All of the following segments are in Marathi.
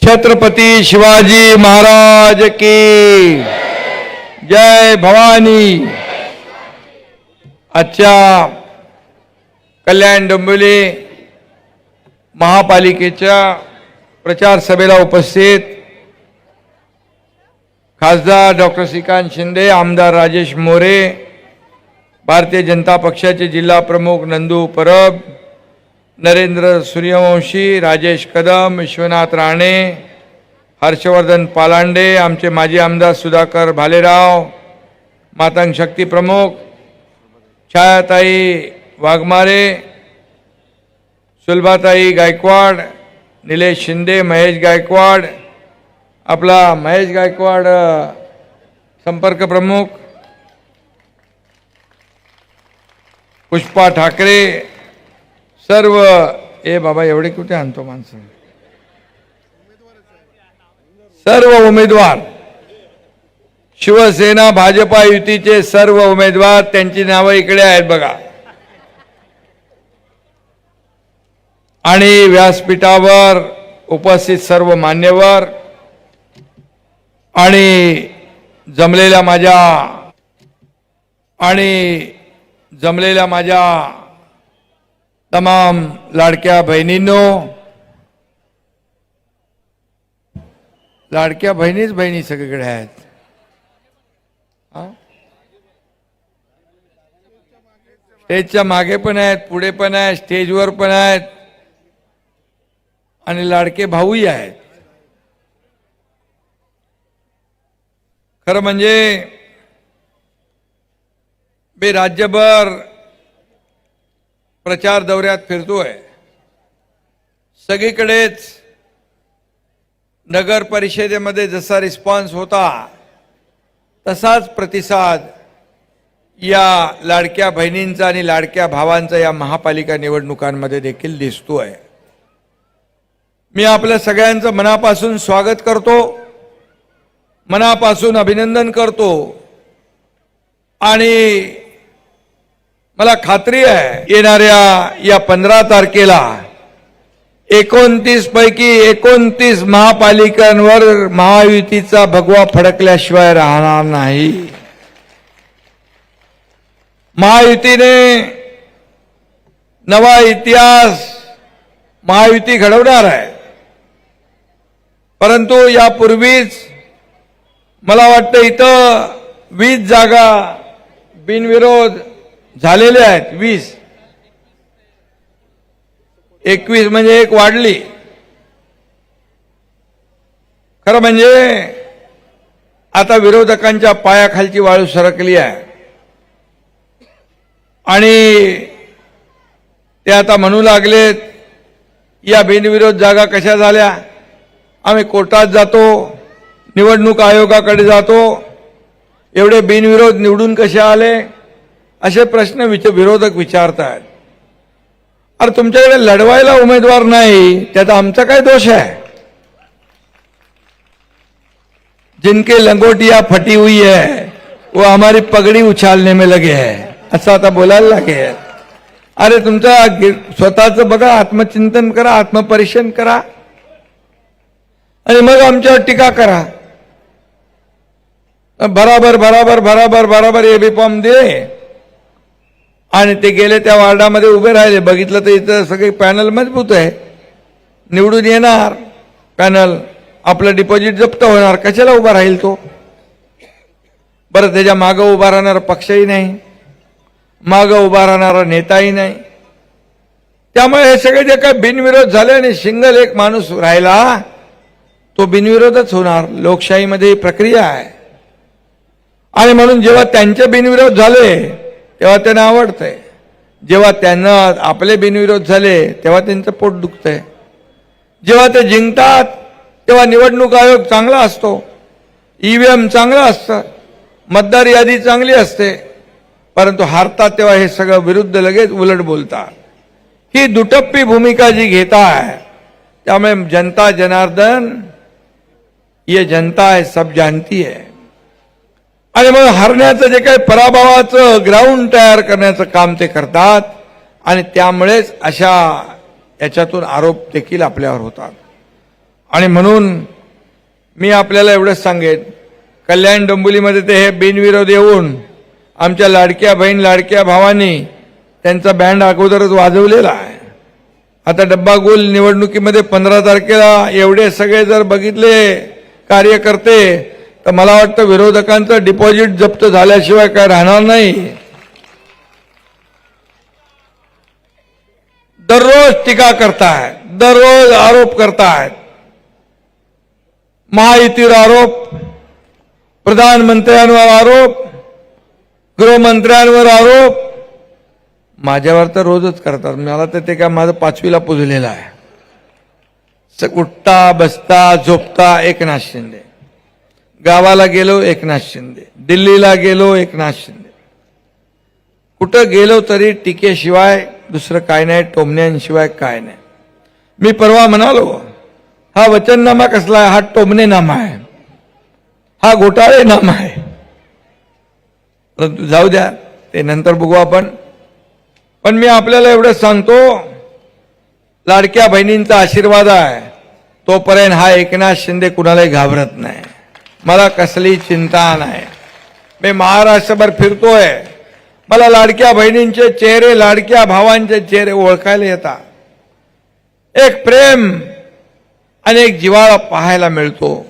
छत्रपती शिवाजी महाराज की जय भवानी। आजच्या कल्याण डोंबिवली महापालिकेच्या प्रचार सभेला उपस्थित खासदार डॉक्टर श्रीकांत शिंदे, आमदार राजेश मोरे, भारतीय जनता पक्षाचे जिल्हा प्रमुख नंदू परब, नरेंद्र सूर्यवंशी, राजेश कदम, विश्वनाथ राणे, हर्षवर्धन पालांडे, आमचे माजी आमदार सुधाकर भालेराव, मातंग शक्ती प्रमुख छायाताई वाघमारे, सुलभाताई गायकवाड, निलेश शिंदे, महेश गायकवाड, आपला महेश गायकवाड संपर्क प्रमुख, पुष्पा ठाकरे, सर्व ए बाबा एवढे कुठे आणतो माणसं, सर्व उमेदवार, शिवसेना भाजपा युतीचे सर्व उमेदवार, त्यांची नावं इकडे आहेत बघा। आणि व्यासपीठावर उपस्थित सर्व मान्यवर आणि जमलेल्या माझ्या तमाम लाडक्या बहिणींनो, लाडक्या बहिणी सगळीकडे आहेत। स्टेजच्या मागे पण आहेत, पुढे पण आहेत, स्टेजवर पण आहेत आणि लाडके भाऊही आहेत। खरं म्हणजे मी राज्यभर प्रचार दौऱ्यात फिरतोय, सगळीकडेच नगर परिषदेमध्ये जसा रिस्पॉन्स होता तसाच प्रतिसाद या लाडक्या बहिणींचा आणि लाडक्या भावांचा या महापालिका निवडणुकांमध्ये देखील दिसतोय। मी आपल्या सगळ्यांचं मनापासून स्वागत करतो, मनापासून अभिनंदन करतो आणि मला खात्री आहे येणाऱ्या या 15 तारखेला 29 पैकी 29 महापालिकांवर महायुतीचा भगवा फडकल्याशिवाय राहणार नाही। महायुतीने नवा इतिहास महायुती घडवणार आहे, परंतु यापूर्वीच मला वाटतं इथं 20 जागा बिनविरोध झालेल्या आहेत। 20, 21 म्हणजे एक वाढली। खरं म्हणजे आता विरोधकांच्या पायाखालची वाळू सरकली आहे आणि ते आता म्हणू लागलेत या बिनविरोध जागा कशा झाल्या, आम्ही कोर्टात जातो, निवडणूक आयोगाकडे जातो, एवढे बिनविरोध निवडून कसे आले, असे प्रश्न विरोधक विचारतात। अरे तुमच्याकडे लढवायला उमेदवार नाही, त्याचा आमचा काय दोष है? जिनके लंगोटिया फटी हुई है वो हमारी पगड़ी उछालने में लगे हैं, असं आता बोलायला लागे। अरे तुमचा स्वतःचं बघा, आत्मचिंतन करा, आत्मपरीक्षण करा आणि मग आमच्यावर टीका करा। बराबर बराबर बराबर बराबर हे बीपॉम दे। आणि ते गेले त्या वार्डामध्ये उभे राहिले, बघितलं तर इथं सगळे पॅनल मजबूत आहे, निवडून येणार पॅनल, आपलं डिपॉझिट जप्त होणार, कशाला उभा राहील तो? बरं त्याच्या मागं उभा राहणारा पक्षही नाही, मागं उभा राहणारा नेताही नाही। त्यामुळे हे सगळे जे काय बिनविरोध झाले आणि सिंगल एक माणूस राहिला तो बिनविरोधच होणार। लोकशाहीमध्ये ही प्रक्रिया आहे आणि म्हणून जेव्हा त्यांचे बिनविरोध झाले तेव्हा त्यांना आवडतंय, जेव्हा त्यांना आपले बिनविरोध झाले तेव्हा त्यांचं पोट दुखतंय। जेव्हा ते जिंकतात तेव्हा निवडणूक आयोग चांगला असतो, ईव्हीएम चांगला असतं, मतदार यादी चांगली असते, परंतु हारतात तेव्हा हे सगळं विरुद्ध लगेच उलट बोलतात। ही दुटप्पी भूमिका जी घेताय, त्यामुळे जनता जनार्दन, ये जनता है सब जानती है। आणि मग हरण्याचं जे काही पराभवाचं ग्राउंड तयार करण्याचं काम ते करतात आणि त्यामुळेच अशा याच्यातून आरोप देखील आपल्यावर होतात। आणि म्हणून मी आपल्याला एवढंच सांगेन, कल्याण डोंबिवलीमध्ये ते हे बिनविरोध येऊन आमच्या लाडक्या बहीण लाडक्या भावांनी त्यांचा बँड अगोदरच वाजवलेला आहे. आता डब्बागोल निवडणुकीमध्ये 15 तारखेला एवढे सगळे जर बघितले कार्यकर्ते तर मला वाटतं विरोधकांचं डिपॉझिट जप्त झाल्याशिवाय काय राहणार नाही. दररोज टीका करतायत, दररोज आरोप करतायत. महायुतीवर आरोप, प्रधानमंत्र्यांवर आरोप, गृहमंत्र्यांवर आरोप. माझ्यावर तर रोजच करतात. मला तर ते काय माझं 5वीला पुजलेलं आहे. उठता बसता झोपता एकनाथ शिंदे, गावाला गेलो एकनाथ शिंदे, दिल्लीला गेलो एकनाथ शिंदे. कुठं गेलो तरी टीकेशिवाय दुसरं काय नाही, टोमण्यांशिवाय काय नाही. मी परवा म्हणालो, हा वचननामा कसला आहे? हा टोमणेनामा आहे, हा घोटाळेनामा आहे. परंतु जाऊ द्या, ते नंतर बघू आपण. पण मी आपल्याला एवढं सांगतो, लाडक्या बहिणींचा आशीर्वाद आहे तोपर्यंत हा एकनाथ शिंदे कुणालाही घाबरत नाही. मला कसली चिंता नाही. मी महाराष्ट्रभर फिरतोय, मला लाडक्या बहिणींचे चेहरे, लाडक्या भावांचे चेहरे ओळखायला येतात. एक प्रेम आणि एक जिव्हाळा पाहायला मिळतो.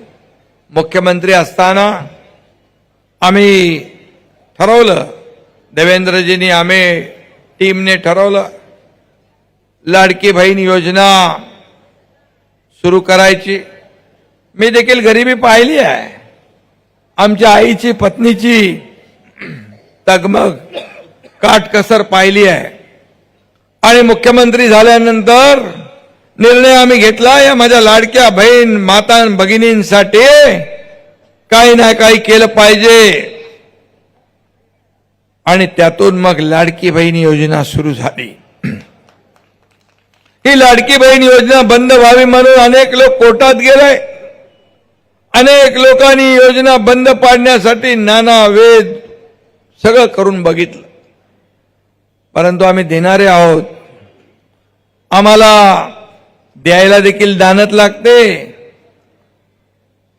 मुख्यमंत्री असताना आम्ही ठरवलं, देवेंद्रजींनी आम्ही टीमने ठरवलं, लाडकी बहीण योजना सुरू करायची. मी देखील गरिबी पाहिली आहे, आमच्या आईची पत्नीची तगमग काटकसर पाहिली आहे. आणि मुख्यमंत्री झाल्यानंतर निर्णय आम्ही घेतला, या माझ्या लाडक्या बहीण माता भगिनींसाठी काही ना काही केलं पाहिजे. आणि त्यातून मग लाडकी बहीण योजना सुरू झाली. ही लाडकी बहीण योजना बंद व्हावी म्हणून अनेक लोक कोर्टात गेले. अनेक लोकांनी योजना बंद पाडण्यासाठी नाना वेद सगळं करून बघितलं. परंतु आम्ही देणारे आहोत, आम्हाला द्यायला देखील दानत लागते.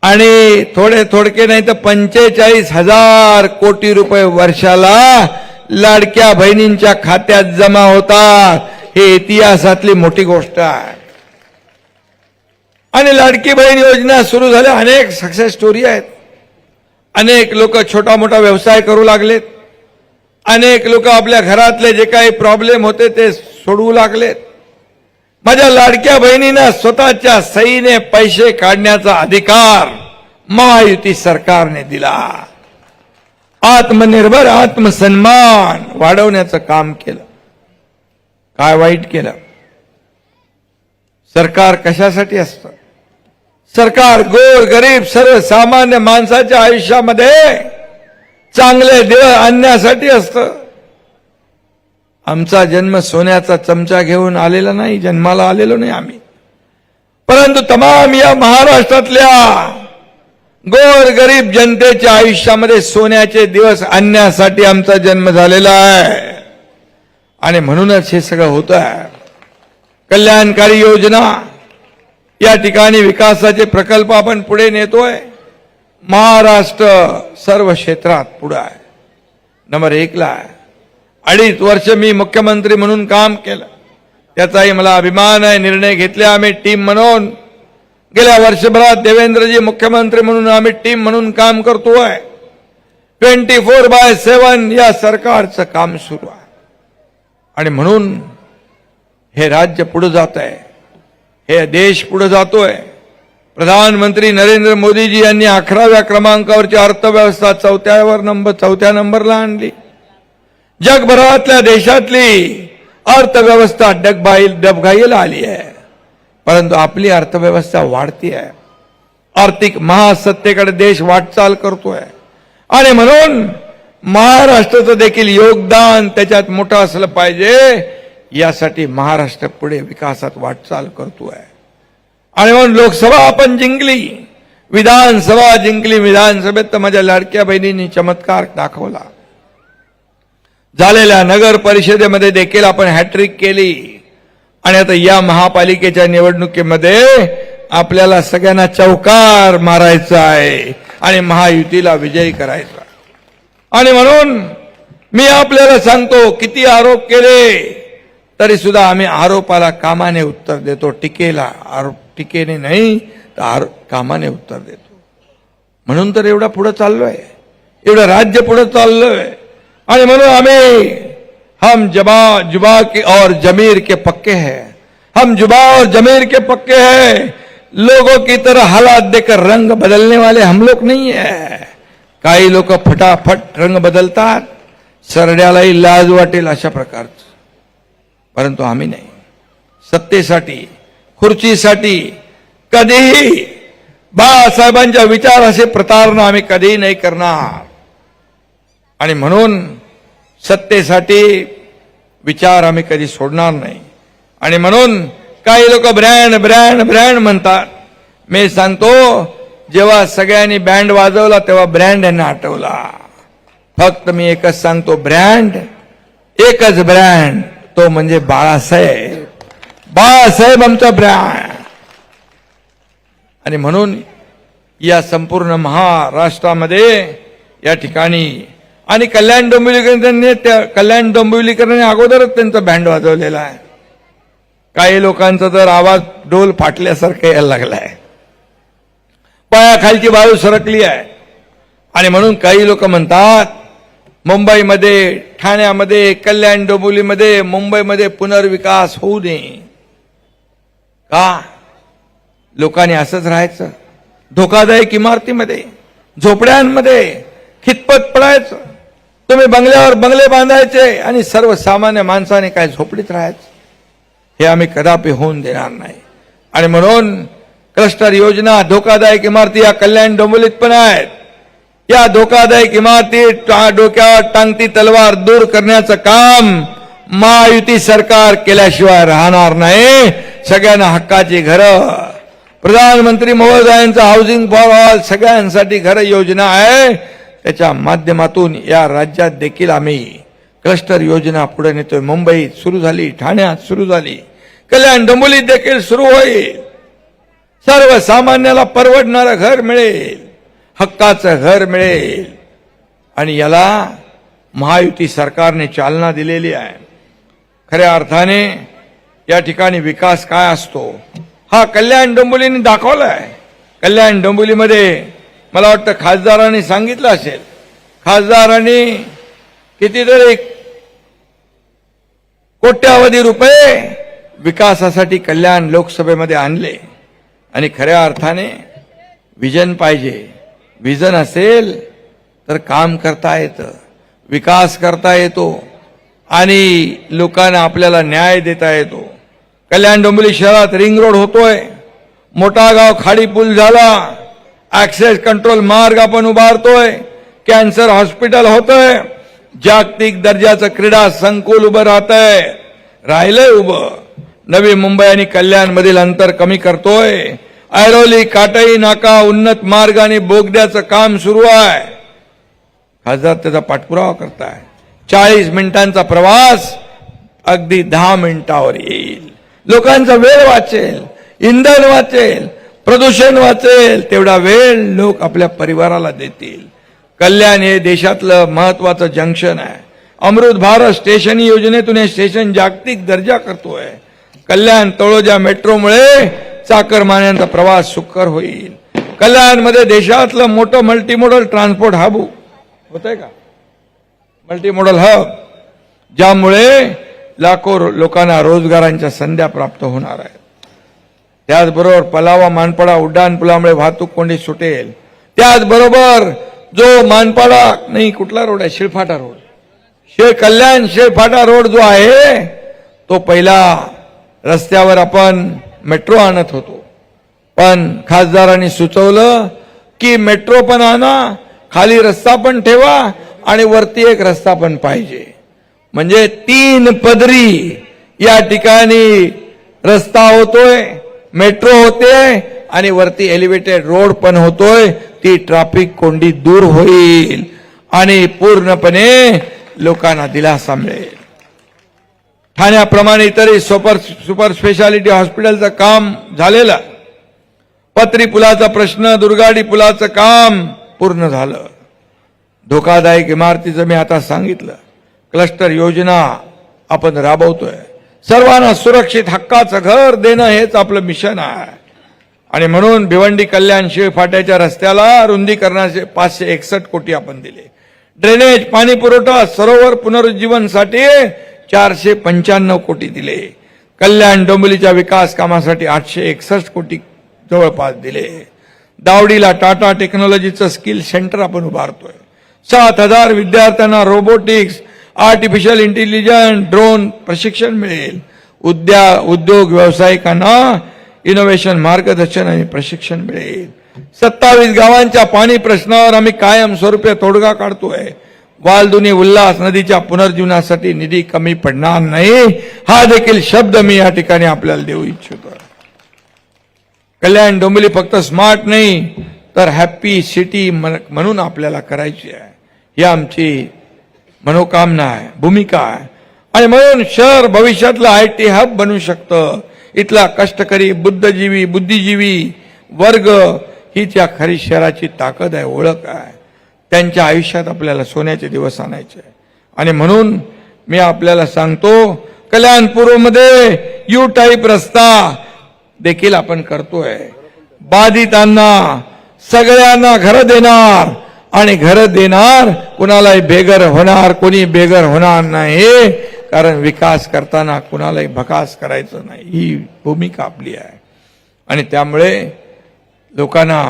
आणि थोडके नाही तर 45,000 कोटी रुपये वर्षाला लाडक्या बहिणींच्या खात्यात जमा होतात. हे इतिहासातली मोठी गोष्ट आहे. आणि लाडकी बहीण योजना सुरू झाल्या, अनेक सक्सेस स्टोरी आहेत. अनेक लोक छोटा मोठा व्यवसाय करू लागलेत. अनेक लोक आपल्या घरातले जे काही प्रॉब्लेम होते ते सोडवू लागलेत. माझ्या लाडक्या बहिणींना स्वतःच्या सहीने पैसे काढण्याचा अधिकार महायुती सरकारने दिला. आत्मनिर्भर, आत्मसन्मान वाढवण्याचं काम केलं. काय वाईट केलं? सरकार कशासाठी असतं? सरकार गोर गरीब सर्वसामान्य माणसाच्या आयुष्यामध्ये चांगले दिवस आणण्यासाठी असतं. आमचा जन्म सोन्याचा चमचा घेऊन आलेला नाही, जन्माला आलेलो नाही आम्ही. परंतु तमाम या महाराष्ट्रातल्या गोर गरीब जनतेच्या आयुष्यामध्ये सोन्याचे दिवस आणण्यासाठी आमचा जन्म झालेला आहे. आणि म्हणूनच हे सगळं होत आहे. कल्याणकारी योजना, या ठिकाणी विकासाचे प्रकल्प आपण पुढे नेतोय. महाराष्ट्र सर्व क्षेत्रात पुढे आहे, नंबर 1 ला आहे. 2.5 वर्ष मी मुख्यमंत्री म्हणून काम केलं, त्याचाही मला अभिमान आहे. निर्णय घेतले आम्ही टीम म्हणून. गेल्या वर्षभरात देवेंद्रजी मुख्यमंत्री म्हणून आम्ही टीम म्हणून काम करतोय. 24/7 या सरकारचं काम सुरू आहे. आणि म्हणून हे राज्य पुढे जात आहे, हे देश पुढे जातोय. प्रधानमंत्री नरेंद्र मोदीजी यांनी 11व्या क्रमांकावरची अर्थव्यवस्था 4थ्या नंबरला आणली. जगभरातल्या देशातली अर्थव्यवस्था डबघाईला आली आहे, परंतु आपली अर्थव्यवस्था वाढती आहे. आर्थिक महासत्तेकडे देश वाटचाल करतोय. आणि म्हणून महाराष्ट्राचं देखील योगदान त्याच्यात मोठं असलं पाहिजे. यासाठी महाराष्ट्र पुढे विकासात वाटचाल करतोय. आणि म्हणून लोकसभा आपण जिंकली, विधानसभा जिंकली. विधानसभेत तर माझ्या लाडक्या बहिणींनी चमत्कार दाखवला. झालेल्या नगर परिषदेमध्ये देखील आपण हॅट्रिक केली. आणि आता या महापालिकेच्या निवडणुकीमध्ये आपल्याला सगळ्यांना चौकार मारायचा आहे आणि महायुतीला विजयी करायचा. आणि म्हणून मी आपल्याला सांगतो, किती आरोप केले तरी सुद्धा आम्ही आरोपाला कामाने उत्तर देतो. टीकेला टीकेने नाही तर कामाने उत्तर देतो. म्हणून तर एवढा पुढे चाललोय, एवढं राज्य पुढे चाललोय. आणि म्हणून आम्ही हम जुबा के और जमीर के पक्के हैं, हम जुबा और जमीर के पक्के हैं. लोगों की तरह हालात देकर रंग बदलने वाले हम लोग नहीं है. काही लोक फटाफट रंग बदलतात, सरड्यालाही लाज वाटेल अशा प्रकारचं. परंतु आम्ही नाही. सत्तेसाठी, खुर्चीसाठी कधीही बाळासाहेबांच्या विचाराचे प्रतारणा आम्ही कधीही नाही करणार. आणि म्हणून सत्तेसाठी विचार आम्ही कधी सोडणार नाही. आणि म्हणून काही लोक ब्रँड ब्रँड ब्रँड म्हणतात. मी सांगतो, जेव्हा सगळ्यांनी बँड वाजवला तेव्हा ब्रँड यांना आठवला. फक्त मी एकच सांगतो, ब्रँड एकच ब्रँड, तो म्हणजे बाळासाहेब. बाळासाहेब आमचा ब्रँड. आणि म्हणून या संपूर्ण महाराष्ट्रामध्ये या ठिकाणी आणि कल्याण डोंबिवलीकरांनी अगोदरच त्यांचा बँड वाजवलेला आहे. काही लोकांचा तर आवाज डोल फाटल्यासारखं यायला लागलाय, पायाखालची बाजू सरकली आहे. आणि म्हणून काही लोक म्हणतात, मुंबईमध्ये, ठाण्यामध्ये, कल्याण डोंबिवलीमध्ये, मुंबईमध्ये पुनर्विकास होऊ नये का? लोकांनी असंच राहायचं? धोकादायक इमारतीमध्ये, झोपड्यांमध्ये खितपत पडायचं? तुम्ही बंगल्यावर बंगले बांधायचे आणि सर्वसामान्य माणसाने काय झोपडीत राहायचं? हे आम्ही कदापि होऊन देणार नाही. आणि म्हणून क्लस्टर योजना, धोकादायक इमारती या कल्याण डोंबिवलीत पण आहेत. या धोकादायक इमारती डोक्यावर टांगती तलवार दूर करण्याचं काम महायुती सरकार केल्याशिवाय राहणार नाही. सगळ्यांना हक्काची घरं, प्रधानमंत्री महोदयांचं हाऊसिंग फॉर ऑल, सगळ्यांसाठी घर योजना आहे. त्याच्या माध्यमातून या राज्यात देखील आम्ही क्लस्टर योजना पुढे नेतोय. मुंबईत सुरू झाली, ठाण्यात सुरू झाली, कल्याण डोंबिवलीत देखील सुरू होईल. सर्वसामान्याला परवडणारं घर मिळेल, हक्काचं घर मिळेल. आणि याला महायुती सरकारने चालना दिलेली आहे. खऱ्या अर्थाने या ठिकाणी विकास काय असतो हा कल्याण डोंबिवलीने दाखवलाय. कल्याण डोंबिवलीमध्ये मला वाटतं खासदारांनी सांगितलं असेल, खासदारांनी कितीतरी कोट्यावधी रुपये विकासासाठी कल्याण लोकसभेमध्ये आणले. आणि खऱ्या अर्थाने विजन पाहिजे. विजन असेल तर काम करता येतं, विकास करता येतो आणि लोकांना आपल्याला न्याय देता येतो. कल्याण डोंबिवली शहरात रिंग रोड होतोय, मोठा गाव खाडी पूल झाला, ऍक्सेस कंट्रोल मार्ग आपण उभारतोय, कॅन्सर हॉस्पिटल होतंय, जागतिक दर्जाचं क्रीडा संकुल उभं राहतंय, राहिलंय उभं. नवी मुंबई आणि कल्याण मधील अंतर कमी करतोय. ऐरोली काटाई नाका उन्नत मार्ग आणि बोगद्याचं काम सुरू आहे. खासदार त्याचा पाठपुरावा करताय. 40 मिनिटांचा प्रवास अगदी 10 मिनिटावर येईल. लोकांचा वेळ वाचेल, इंधन वाचेल, प्रदूषण वाचेल. तेवढा वेळ लोक आपल्या परिवाराला देतील. कल्याण हे देशातलं महत्वाचं जंक्शन आहे. अमृत भारत स्टेशन योजनेतून हे स्टेशन जागतिक दर्जा करतोय. कल्याण तळोजा मेट्रोमुळे चाकरमान्यांचा प्रवास सुकर होईल. कल्याणमध्ये देशातलं मोठं मल्टीमोडल ट्रान्सपोर्ट हब होतंय का? मल्टीमोडल हब, ज्यामुळे लाखो लोकांना रोजगारांच्या संध्या प्राप्त होणार आहेत. त्याचबरोबर पलावा मानपाडा उड्डाण पुलामुळे वाहतूक कोंडी सुटेल. त्याचबरोबर जो मानपाडा नाही, कुठला रोड आहे, शिळफाटा रोड, कल्याण शिळफाटा रोड जो आहे तो पहिला रस्त्यावर आपण मेट्रो आणत होतो. पण खासदारांनी सुचवलं की मेट्रो पण आणा, खाली रस्ता पण ठेवा आणि वरती एक रस्ता पण पाहिजे. म्हणजे 3 पदरी या ठिकाणी रस्ता होतोय, मेट्रो होते आणि वरती एलिव्हेटेड रोड पण होतोय. ती ट्रॅफिक कोंडी दूर होईल आणि पूर्णपणे लोकांना दिलासा मिळेल. ठाण्याप्रमाणे इतरही सुपर स्पेशालिटी हॉस्पिटलचं काम झालेलं. पत्री पुलाचा प्रश्न, दुर्गाडी पुलाचं काम पूर्ण झालं. धोकादायक इमारतीचं मी आता सांगितलं. क्लस्टर योजना आपण राबवतोय. सर्वांना सुरक्षित हक्काचं घर देणं हेच आपलं मिशन आहे. आणि म्हणून भिवंडी कल्याण शिळ फाट्याच्या रस्त्याला रुंदीकरणाचे 561 कोटी आपण दिले. ड्रेनेज, पाणी पुरवठा, सरोवर पुनरुज्जीवनसाठी 495 कोटी दिले. कल्याण डोंबिवलीच्या विकास कामासाठी 861 कोटी जवळपास दिले. दावडीला टाटा टेक्नॉलॉजीचं स्किल सेंटर आपण उभारतोय. 7,000 विद्यार्थ्यांना रोबोटिक्स, आर्टिफिशियल इंटेलिजन्स, ड्रोन प्रशिक्षण मिळेल. उद्योग व्यावसायिकांना इनोव्हेशन मार्गदर्शन आणि प्रशिक्षण मिळेल. 27 गावांच्या पाणी प्रश्नावर आम्ही कायमस्वरूपी तोडगा काढतोय. वालदुनी उल्हास नदीच्या पुनर्जीवनासाठी निधी कमी पडणार नाही, हा देखील शब्द मी या ठिकाणी आपल्याला देऊ इच्छितो. कल्याण डोंबिवली फक्त स्मार्ट नाही तर हॅपी सिटी म्हणून आपल्याला करायची आहे. ही आमची मनोकामना आहे, भूमिका आहे. आणि म्हणून शहर भविष्यातलं IT हब बनू शकतं. इथला कष्टकरी बुद्धिजीवी वर्ग ही त्या खरी शहराची ताकद आहे, ओळख आहे. त्यांच्या आयुष्यात आपल्याला सोन्याचे दिवस आणायचे. आणि म्हणून मी आपल्याला सांगतो, कल्याण पूर्वमध्ये यू टाईप रस्ता देखील आपण करतोय. बाधितांना सगळ्यांना घर देणार आणि घर देणार, कुणालाही बेघर होणार, कोणी बेघर होणार नाही. कारण विकास करताना कुणालाही भकास करायचं नाही, ही भूमिका आपली आहे. आणि त्यामुळे लोकांना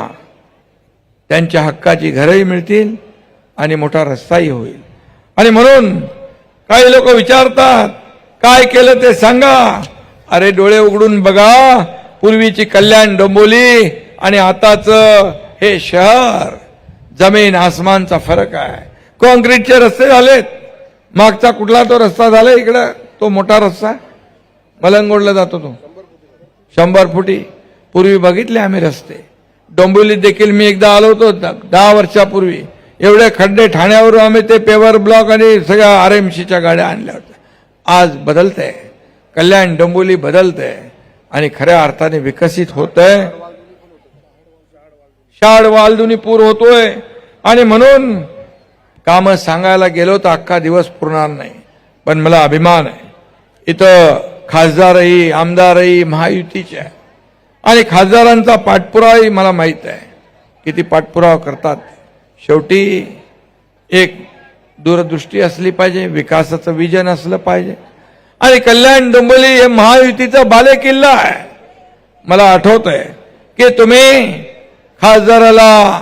त्यांच्या हक्काची घरही मिळतील आणि मोठा रस्ताही होईल. आणि म्हणून काही लोक विचारतात काय केलं ते सांगा. अरे डोळे उघडून बघा, पूर्वीची कल्याण डोंबिवली आणि आताच हे शहर, जमीन आसमानचा फरक आहे. कॉन्क्रीटचे रस्ते झालेत. मागचा कुठला तो रस्ता झाला इकडं, तो मोठा रस्ता मलंगोडला जातो तो 100 फुटी. पूर्वी बघितले आम्ही रस्ते. डोंबिवलीत देखील मी एकदा आलो होतो 10 वर्षापूर्वी. एवढे खड्डे, ठाण्यावरून आम्ही ते पेवर ब्लॉक आणि सगळ्या RMCच्या गाड्या आणल्या होत्या. आज बदलतंय, कल्याण डोंबिवली बदलतंय आणि खऱ्या अर्थाने विकसित होतंय. शाड वालदुनी पूर होतोय. आणि म्हणून कामं सांगायला गेलो तर अख्खा दिवस पुरणार नाही. पण मला अभिमान आहे, इथं खासदारही आमदारही महायुतीचे आहे. आणि खासदारांचा पाठपुरावाही मला माहीत आहे, किती पाठपुरावा करतात. शेवटी एक दूरदृष्टी असली पाहिजे, विकासाचं विजन असलं पाहिजे. आणि कल्याण डोंबिवली हे महायुतीचा बालेकिल्ला आहे. मला आठवत आहे की तुम्ही खासदाराला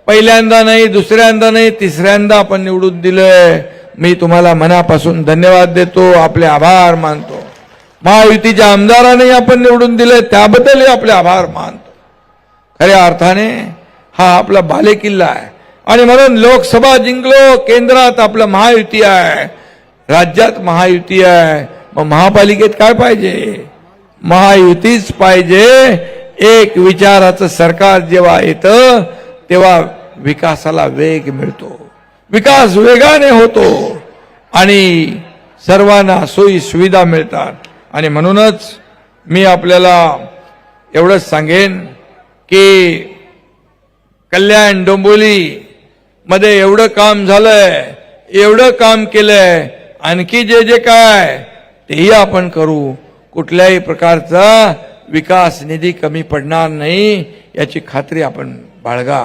पहिल्यांदा नाही, दुसऱ्यांदा नाही, तिसऱ्यांदा आपण निवडून दिलंय. मी तुम्हाला मनापासून धन्यवाद देतो, आपले आभार मानतो. महायुतीच्या आमदारांनी आपण निवडून दिले, त्याबद्दलही आपले आभार मानतो. खऱ्या अर्थाने हा आपला बालेकिल्ला आहे. आणि म्हणून लोकसभा जिंकलो, केंद्रात आपलं महायुती आहे, राज्यात महायुती आहे. मग महापालिकेत काय पाहिजे? महायुतीच पाहिजे. एक विचाराचं सरकार जेव्हा येतं तेव्हा विकासाला वेग मिळतो, विकास वेगाने होतो आणि सर्वांना सोयी सुविधा मिळतात. आणि म्हणूनच मी आपल्याला एवढंच सांगेन की कल्याण डोंबिवली मध्ये एवढं काम झालंय, एवढं काम केलंय, आणखी जे जे काय तेही आपण करू. कुठल्याही प्रकारचा विकास निधी कमी पडणार नाही याची खात्री आपण बाळगा.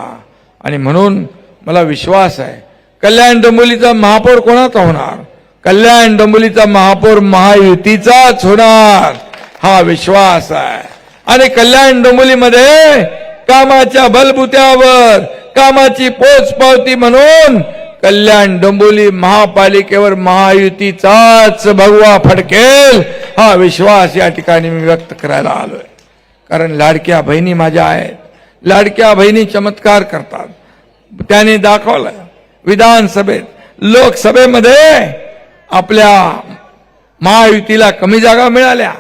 आणि म्हणून मला विश्वास आहे कल्याण डोंबिवलीचा महापौर कोणाचा होणार? कल्याण डोंबिवलीचा महापौर महायुतीचाच होणार, हा विश्वास आहे. आणि कल्याण डोंबिवलीमध्ये कामाच्या बलबुत्यावर कामाची पोचपावती म्हणून कल्याण डोंबिवली महापालिकेवर महायुतीचाच भगवा फडकेल, हा विश्वास या ठिकाणी मी व्यक्त करायला आलोय. कारण लाडक्या बहिणी माझ्या आहेत. लाडक्या बहिणी चमत्कार करतात. त्याने दाखवलं विधानसभेत, लोकसभेमध्ये आपल्या महायुतीला कमी जागा मिळाल्या.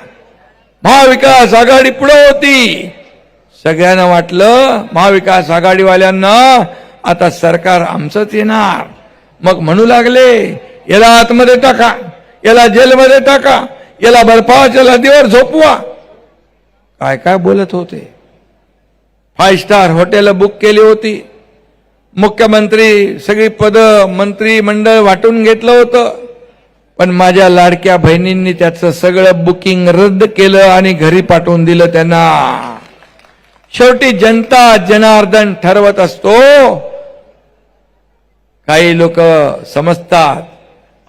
महाविकास आघाडी पुढे होती. सगळ्यांना वाटलं महाविकास आघाडीवाल्यांना आता सरकार आमचंच येणार. मग म्हणू लागले याला आतमध्ये टाका, याला जेलमध्ये टाका, याला बर्फाच्या नदीवर झोपवा. काय काय बोलत होते. 5 स्टार हॉटेल बुक केली होती. मुख्यमंत्री सगळी पद मंत्रिमंडळ वाटून घेतलं होतं. पण माझ्या लाडक्या बहिणींनी त्याचं सगळं बुकिंग रद्द केलं आणि घरी पाठवून दिलं त्यांना. शेवटी जनता जनार्दन ठरवत असतो. काही लोक समजतात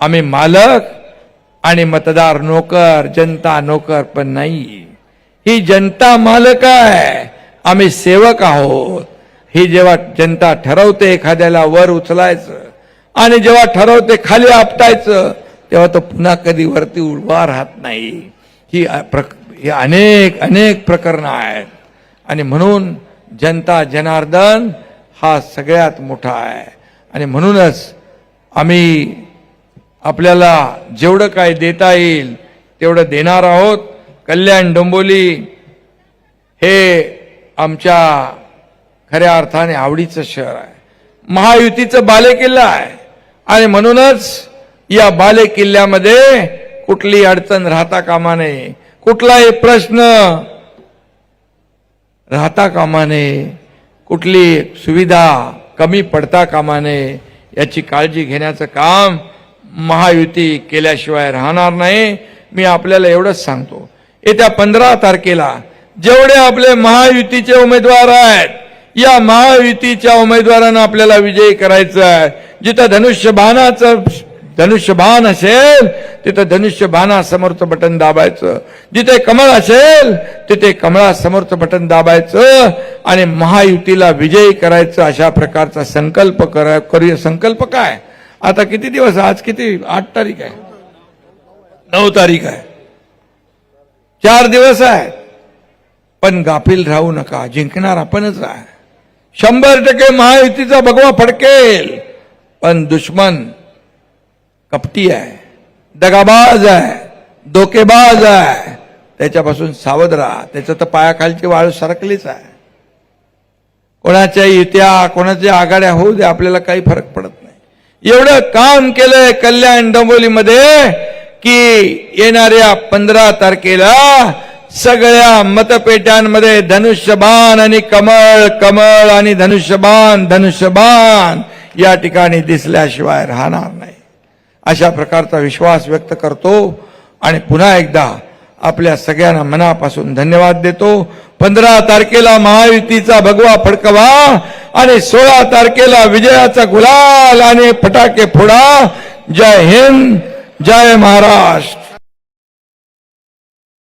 आम्ही मालक आणि मतदार नोकर, जनता नोकर, पण नाही. ही जनता मालक आहे, आम्ही सेवक आहोत. ही जेव्हा जनता ठरवते एखाद्याला वर उचलायचं आणि जेव्हा ठरवते खाली आपटायचं, तेव्हा तो पुन्हा कधी वरती उभा राहत नाही. ही अनेक अनेक प्रकरणं आहेत. आणि म्हणून जनता जनार्दन हा सगळ्यात मोठा आहे. आणि म्हणूनच आम्ही आपल्याला जेवढं काय देता येईल तेवढं देणार आहोत. कल्याण डोंबिवली हे आमच्या खऱ्या अर्थाने आवडीचं शहर आहे. महायुतीचं बालेकिल्ला आहे. आणि म्हणूनच या बालेकिल्ल्यामध्ये कुठली अडचण राहता कामा नये, कुठलाही प्रश्न राहता कामा नये, कुठली सुविधा कमी पडता कामा नये, याची काळजी घेण्याचं काम महायुती केल्याशिवाय राहणार नाही. मी आपल्याला एवढंच सांगतो, येत्या 15 तारखेला जेवढे आपले महायुतीचे उमेदवार आहेत, या महायुतीच्या उमेदवारांना आपल्याला विजयी करायचं आहे. जिथं धनुष्यबाण असेल तिथं धनुष्यबाणासमोरचं बटन दाबायचं. जिथे कमळ असेल तिथे कमळासमोरचं बटन दाबायचं आणि महायुतीला विजयी करायचं. अशा प्रकारचा संकल्प करूया. संकल्प काय, आता किती दिवस, आज किती, 8 तारीख आहे, 9 तारीख आहे, 4 दिवस आहेत. पण गाफील राहू नका, जिंकणार आपणच आहे. 100% महायुतीचा भगवा फडकेल. पण दुश्मन कपटी आहे, दगाबाज आहे, धोकेबाज आहे. त्याच्यापासून सावध राहा. त्याचं तर पायाखालची वाळू सरकलीच आहे. कोणाच्या युत्या, कोणाच्या आघाड्या होऊ दे, आपल्याला काही फरक पडत नाही. एवढं काम केलंय कल्याण डोंबिवलीमध्ये की येणाऱ्या 15 तारखेला सगळ्या मतपेट्यांमध्ये धनुष्यबाण आणि कमळ, कमळ आणि धनुष्यबाण या ठिकाणी दिसल्याशिवाय राहणार नाही. अशा प्रकारचा विश्वास व्यक्त करतो आणि पुन्हा एकदा आपल्या सगळ्यांना मनापासून धन्यवाद देतो. 15 तारखेला महायुतीचा भगवा फडकवा आणि 16 तारखेला विजयाचा गुलाल आणि फटाके फोडा. जय हिंद, जय महाराष्ट्र.